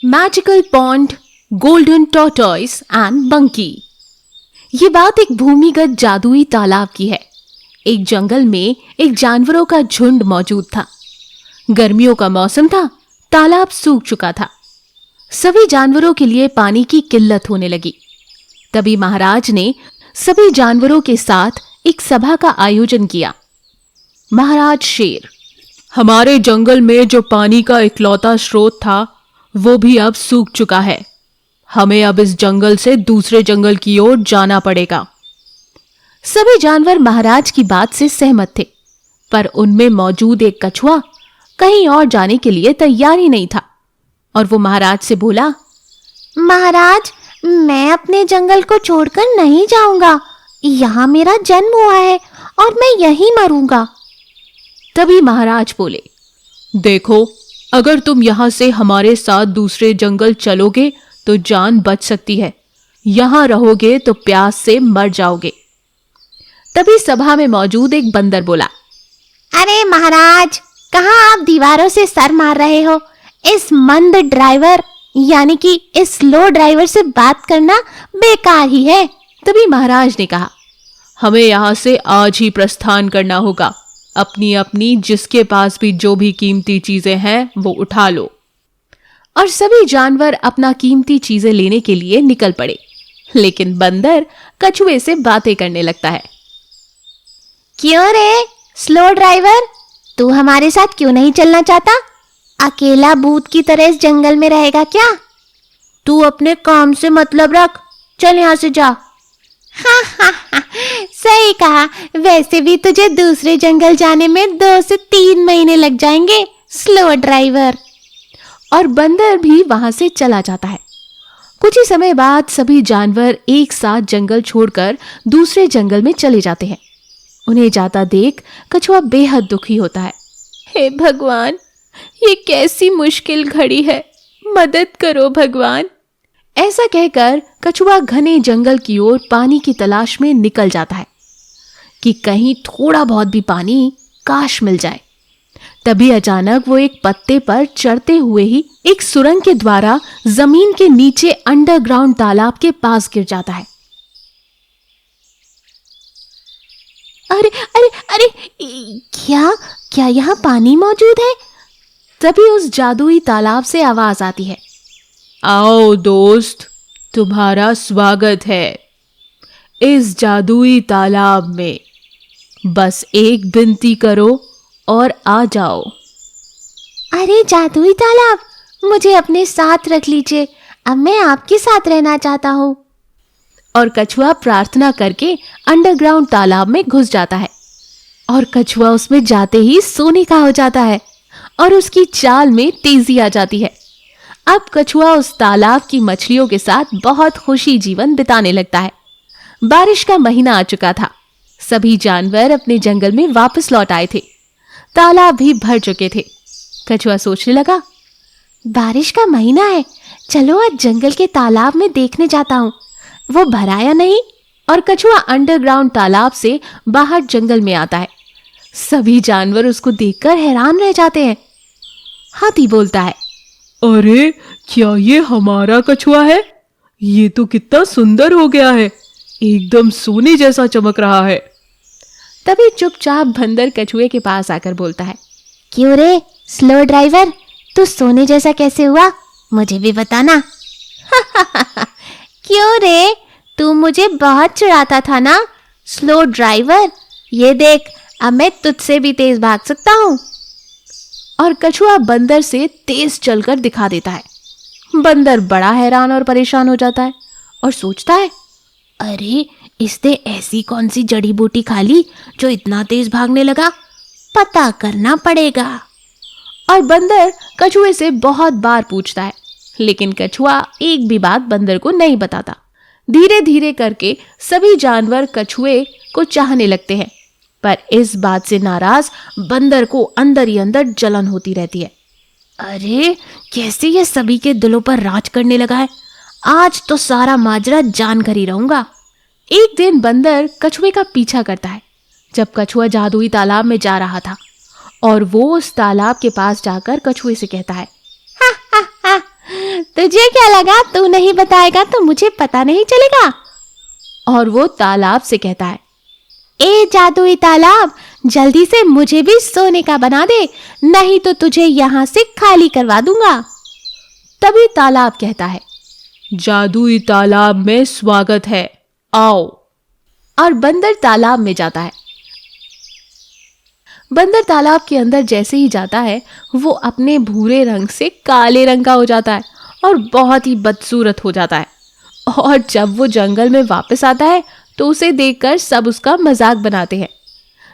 Magical pond, golden tortoise and बंकी। ये बात एक भूमिगत जादुई तालाब की है। एक जंगल में एक जानवरों का झुंड मौजूद था। गर्मियों का मौसम था, तालाब सूख चुका था। सभी जानवरों के लिए पानी की किल्लत होने लगी। तभी महाराज ने सभी जानवरों के साथ एक सभा का आयोजन किया। महाराज शेर, हमारे जंगल में जो पानी का इकलौता स्रोत था वो भी अब सूख चुका है। हमें अब इस जंगल से दूसरे जंगल की ओर जाना पड़ेगा। सभी जानवर महाराज की बात से सहमत थे, पर उनमें मौजूद एक कछुआ कहीं और जाने के लिए तैयार ही नहीं था और वो महाराज से बोला, महाराज, मैं अपने जंगल को छोड़कर नहीं जाऊंगा। यहाँ मेरा जन्म हुआ है और मैं यहीं मरूंगा। तभी महाराज बोले, देखो, अगर तुम यहां से हमारे साथ दूसरे जंगल चलोगे तो जान बच सकती है, यहां रहोगे तो प्यास से मर जाओगे। तभी सभा में मौजूद एक बंदर बोला, अरे महाराज, कहाँ आप दीवारों से सर मार रहे हो? इस मंद ड्राइवर यानी कि इस स्लो ड्राइवर से बात करना बेकार ही है। तभी महाराज ने कहा, हमें यहां से आज ही प्रस्थान करना होगा। अपनी अपनी जिसके पास भी जो भी कीमती चीजें हैं वो उठा लो। और सभी जानवर अपना कीमती चीजें लेने के लिए निकल पड़े। लेकिन बंदर कछुए से बातें करने लगता है। क्यों रे स्लो ड्राइवर, तू हमारे साथ क्यों नहीं चलना चाहता? अकेला भूत की तरह इस जंगल में रहेगा क्या? तू अपने काम से मतलब रख, चल यहाँ से जा। हाँ, सही कहा। वैसे भी तुझे दूसरे जंगल जाने में 2 से 3 महीने लग जाएंगे, स्लो ड्राइवर। और बंदर भी वहां से चला जाता है। कुछ ही समय बाद सभी जानवर एक साथ जंगल छोड़कर दूसरे जंगल में चले जाते हैं। उन्हें जाता देख कछुआ बेहद दुखी होता है। हे भगवान, ये कैसी मुश्किल घड़ी है, मदद करो भगवान। ऐसा कहकर कछुआ घने जंगल की ओर पानी की तलाश में निकल जाता है कि कहीं थोड़ा बहुत भी पानी काश मिल जाए। तभी अचानक वो एक पत्ते पर चढ़ते हुए ही एक सुरंग के द्वारा जमीन के नीचे अंडरग्राउंड तालाब के पास गिर जाता है। अरे अरे अरे, क्या यहाँ पानी मौजूद है? तभी उस जादुई तालाब से आवाज आती है, आओ दोस्त, तुम्हारा स्वागत है इस जादुई तालाब में। बस एक विनती करो और आ जाओ। अरे जादुई तालाब, मुझे अपने साथ रख लीजिए, अब मैं आपके साथ रहना चाहता हूँ। और कछुआ प्रार्थना करके अंडरग्राउंड तालाब में घुस जाता है और कछुआ उसमें जाते ही सोने का हो जाता है और उसकी चाल में तेजी आ जाती है। अब कछुआ उस तालाब की मछलियों के साथ बहुत खुशी जीवन बिताने लगता है। बारिश का महीना आ चुका था। सभी जानवर अपने जंगल में वापस लौट आए थे। तालाब भी भर चुके थे। कछुआ सोचने लगा, बारिश का महीना है, चलो आज जंगल के तालाब में देखने जाता हूँ, वो भरा या नहीं। और कछुआ अंडरग्राउंड तालाब से बाहर जंगल में आता है। सभी जानवर उसको देखकर हैरान रह जाते हैं। हाथी बोलता है, अरे क्या ये हमारा कछुआ है? ये तो कितना सुंदर हो गया है, एकदम सोने जैसा चमक रहा है। तभी चुपचाप बंदर कछुए के पास आकर बोलता है, क्यों रे स्लो ड्राइवर, तू सोने जैसा कैसे हुआ? मुझे भी बताना। क्यों रे, तू मुझे बहुत चिढ़ाता था ना स्लो ड्राइवर, ये देख अब मैं तुझसे भी तेज भाग सकता हूँ। और कछुआ बंदर से तेज चलकर दिखा देता है। बंदर बड़ा हैरान और परेशान हो जाता है और सोचता है, अरे इसने ऐसी कौन सी जड़ी बूटी खा ली जो इतना तेज भागने लगा? पता करना पड़ेगा। और बंदर कछुए से बहुत बार पूछता है, लेकिन कछुआ एक भी बात बंदर को नहीं बताता। धीरे धीरे करके सभी जानवर कछुए को चाहने लगते हैं, पर इस बात से नाराज बंदर को अंदर ही अंदर जलन होती रहती है। अरे कैसे ये सभी के दिलों पर राज करने लगा है, आज तो सारा माजरा जानकर ही रहूंगा। एक दिन बंदर कछुए का पीछा करता है जब कछुआ जादुई तालाब में जा रहा था, और वो उस तालाब के पास जाकर कछुए से कहता है, हा, हा, हा, तुझे क्या लगा तू नहीं बताएगा तो मुझे पता नहीं चलेगा? और वो तालाब से कहता है, ए जादुई तालाब, जल्दी से मुझे भी सोने का बना दे, नहीं तो तुझे यहाँ से खाली करवा दूंगा। तभी तालाब कहता है, जादुई तालाब में स्वागत है, आओ। और बंदर तालाब में जाता है। बंदर तालाब के अंदर जैसे ही जाता है वो अपने भूरे रंग से काले रंग का हो जाता है और बहुत ही बदसूरत हो जाता है। और जब वो जंगल में वापस आता है तो उसे देखकर सब उसका मजाक बनाते हैं।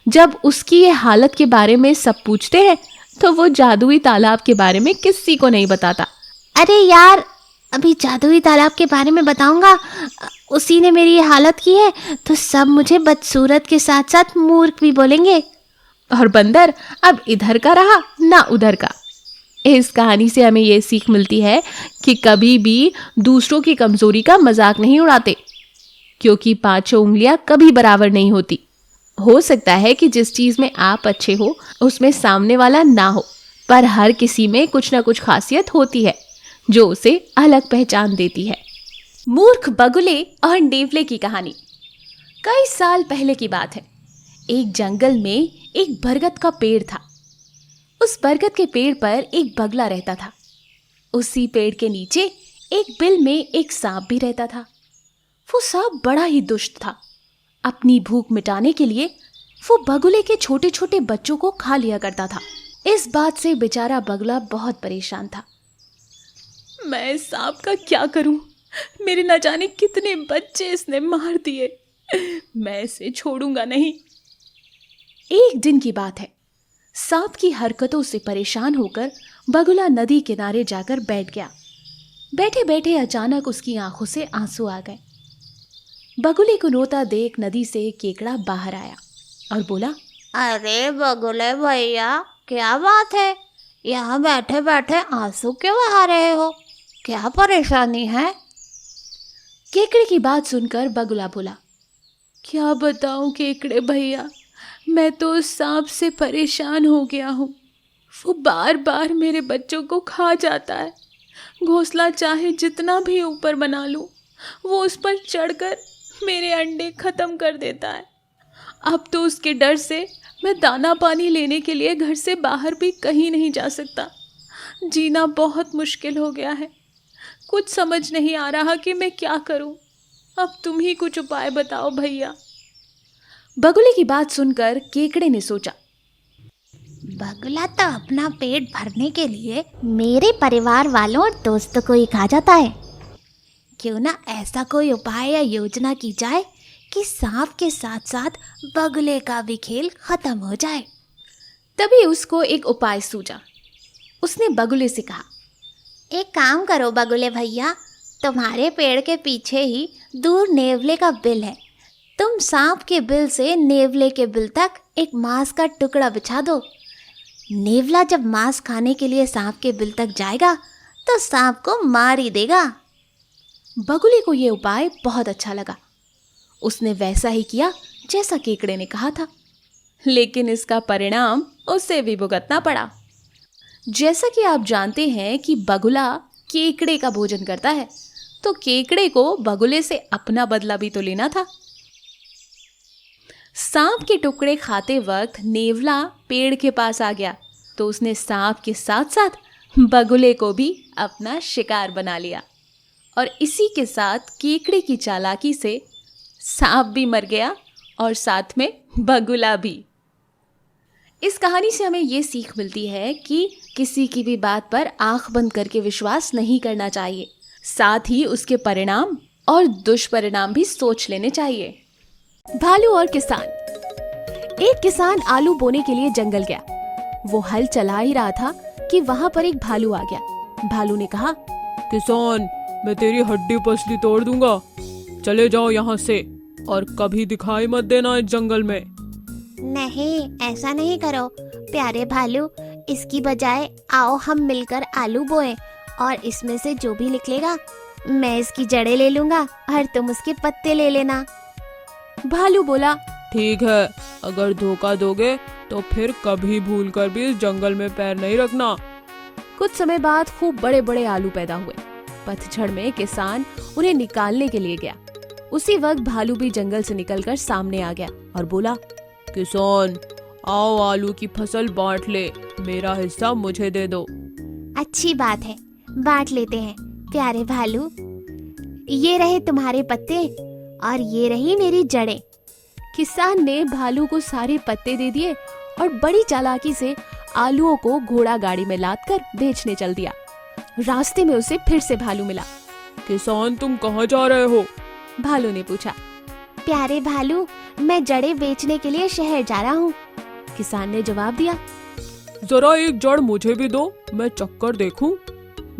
जब उसकी ये हालत के बारे में सब पूछते हैं तो वो जादुई तालाब के बारे में किसी को नहीं बताता। अरे यार, अभी जादुई तालाब के बारे में बताऊंगा, उसी ने मेरी ये हालत की है, तो सब मुझे बदसूरत के साथ साथ मूर्ख भी बोलेंगे। और बंदर अब इधर का रहा ना उधर का। इस कहानी से हमें ये सीख मिलती है कि कभी भी दूसरों की कमजोरी का मजाक नहीं उड़ाते, क्योंकि पांचों उंगलियां कभी बराबर नहीं होती। हो सकता है कि जिस चीज में आप अच्छे हो उसमें सामने वाला ना हो, पर हर किसी में कुछ ना कुछ खासियत होती है जो उसे अलग पहचान देती है। मूर्ख बगुले और नेवले की कहानी। कई साल पहले की बात है। एक जंगल में एक बरगद का पेड़ था। उस बरगद के पेड़ पर एक बगला रहता था। उसी पेड़ के नीचे एक बिल में एक सांप भी रहता था। वो सांप बड़ा ही दुष्ट था। अपनी भूख मिटाने के लिए वो बगुले के छोटे छोटे बच्चों को खा लिया करता था। इस बात से बेचारा बगुला बहुत परेशान था। मैं इस सांप का क्या करूं? मेरे न जाने कितने बच्चे इसने मार दिए। मैं इसे छोड़ूंगा नहीं। एक दिन की बात है। सांप की हरकतों से परेशान होकर बगुला नदी किनारे जाकर बैठ गया। बैठे बैठे अचानक उसकी आंखों से आंसू आ गए। बगुले को रोता देख नदी से एक केकड़ा बाहर आया और बोला, अरे बगुले भैया, क्या बात है, यहाँ बैठे बैठे आंसू क्यों बहा रहे हो? क्या परेशानी है? केकड़े की बात सुनकर बगुला बोला, क्या बताऊं केकड़े भैया, मैं तो उस सांप से परेशान हो गया हूँ। वो बार बार मेरे बच्चों को खा जाता है। घोंसला चाहे जितना भी ऊपर बना लूं, वो उस पर चढ़कर मेरे अंडे खत्म कर देता है। अब तो उसके डर से मैं दाना पानी लेने के लिए घर से बाहर भी कहीं नहीं जा सकता। जीना बहुत मुश्किल हो गया है। कुछ समझ नहीं आ रहा कि मैं क्या करूं। अब तुम ही कुछ उपाय बताओ भैया। बगुले की बात सुनकर केकड़े ने सोचा, बगुला तो अपना पेट भरने के लिए मेरे परिवार वालों और दोस्तों को ही खा जाता है। क्यों ना ऐसा कोई उपाय या योजना की जाए कि सांप के साथ साथ बगुले का भी खेल खत्म हो जाए। तभी उसको एक उपाय सूझा। उसने बगुले से कहा, एक काम करो बगुले भैया, तुम्हारे पेड़ के पीछे ही दूर नेवले का बिल है। तुम सांप के बिल से नेवले के बिल तक एक मांस का टुकड़ा बिछा दो। नेवला जब मांस खाने के लिए सांप के बिल तक जाएगा तो सांप को मार ही देगा। बगुले को यह उपाय बहुत अच्छा लगा। उसने वैसा ही किया जैसा केकड़े ने कहा था, लेकिन इसका परिणाम उसे भी भुगतना पड़ा। जैसा कि आप जानते हैं कि बगुला केकड़े का भोजन करता है, तो केकड़े को बगुले से अपना बदला भी तो लेना था। सांप के टुकड़े खाते वक्त नेवला पेड़ के पास आ गया, तो उसने सांप के साथ साथ बगुले को भी अपना शिकार बना लिया। और इसी के साथ केकड़े की चालाकी से सांप भी मर गया और साथ में बगुला भी। इस कहानी से हमें ये सीख मिलती है कि किसी की भी बात पर आंख बंद करके विश्वास नहीं करना चाहिए, साथ ही उसके परिणाम और दुष्परिणाम भी सोच लेने चाहिए। भालू और किसान। एक किसान आलू बोने के लिए जंगल गया। वो हल चला ही रहा था कि वहां पर एक भालू आ गया। भालू ने कहा, किसान, मैं तेरी हड्डी पसली तोड़ दूंगा। चले जाओ यहाँ से और कभी दिखाई मत देना इस जंगल में। नहीं, ऐसा नहीं करो प्यारे भालू, इसकी बजाय आओ हम मिलकर आलू बोएं और इसमें से जो भी निकलेगा मैं इसकी जड़ें ले लूंगा और तुम उसके पत्ते ले लेना। भालू बोला, ठीक है, अगर धोखा दोगे तो फिर कभी भूलकर भी इस जंगल में पैर नहीं रखना। कुछ समय बाद खूब बड़े बड़े आलू पैदा हुए पतझड़ में किसान उन्हें निकालने के लिए गया। उसी वक्त भालू भी जंगल से निकलकर सामने आ गया और बोला, किसान आओ आलू की फसल बांट ले, मेरा हिस्सा मुझे दे दो। अच्छी बात है, बांट लेते हैं प्यारे भालू। ये रहे तुम्हारे पत्ते और ये रही मेरी जड़ें। किसान ने भालू को सारे पत्ते दे दिए और बड़ी चालाकी से आलूओं को घोड़ा गाड़ी में लादकर बेचने चल दिया। रास्ते में उसे फिर से भालू मिला। किसान तुम कहाँ जा रहे हो? भालू ने पूछा। प्यारे भालू, मैं जड़ें बेचने के लिए शहर जा रहा हूँ। किसान ने जवाब दिया। जरा एक जड़ मुझे भी दो, मैं चक्कर देखूं।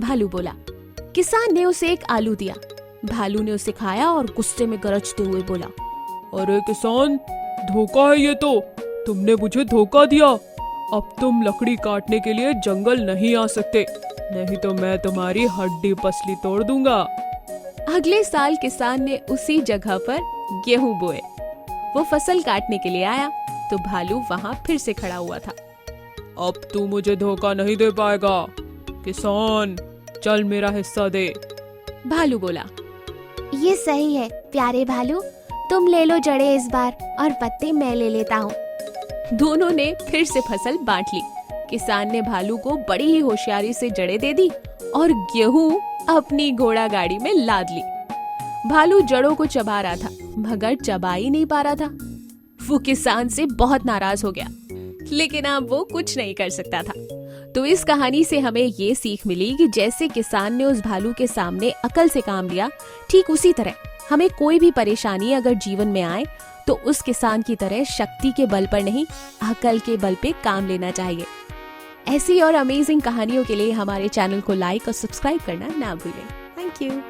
भालू बोला। किसान ने उसे एक आलू दिया। भालू ने उसे खाया और गुस्से में गरजते हुए बोला, अरे किसान, धोखा है ये तो, तुमने मुझे धोखा दिया। अब तुम लकड़ी काटने के लिए जंगल नहीं आ सकते, नहीं तो मैं तुम्हारी हड्डी पसली तोड़ दूंगा। अगले साल किसान ने उसी जगह पर गेहूं बोए। वो फसल काटने के लिए आया तो भालू वहाँ फिर से खड़ा हुआ था। अब तू मुझे धोखा नहीं दे पाएगा। किसान चल मेरा हिस्सा दे। भालू बोला। ये सही है प्यारे भालू, तुम ले लो जड़ें इस बार और पत्ते मैं ले लेता हूँ। दोनों ने फिर से फसल बांट ली। किसान ने भालू को बड़ी ही होशियारी से जड़ें दे दी और गेहूं अपनी घोड़ा गाड़ी में लाद ली। भालू जड़ों को चबा रहा था मगर चबा ही नहीं पा रहा था। वो किसान से बहुत नाराज हो गया, लेकिन अब वो कुछ नहीं कर सकता था। तो इस कहानी से हमें ये सीख मिली कि जैसे किसान ने उस भालू के सामने अकल से काम लिया, ठीक उसी तरह हमें कोई भी परेशानी अगर जीवन में आए तो उस किसान की तरह शक्ति के बल पर नहीं, अकल के बल पे काम लेना चाहिए। ऐसी और अमेजिंग कहानियों के लिए हमारे चैनल को लाइक और सब्सक्राइब करना ना भूलें। Thank you.